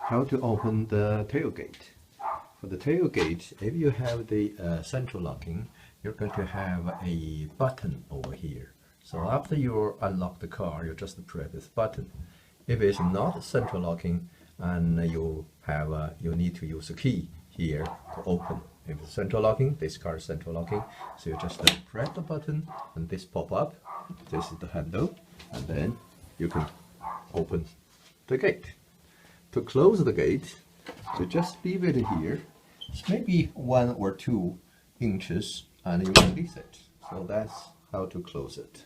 how to open the tailgate. For the tailgate, if you have the central locking, you're going to have a button over here. So after you unlock the car, you just press this button. If it's not central locking, and you need to use a key here to open. If it's central locking, this car is central locking, so you just press the button and this pop up. This is the handle, and then you can open the gate. To close the gate, so just leave it here. It's maybe 1 or 2 inches, and you release it. So that's how to close it.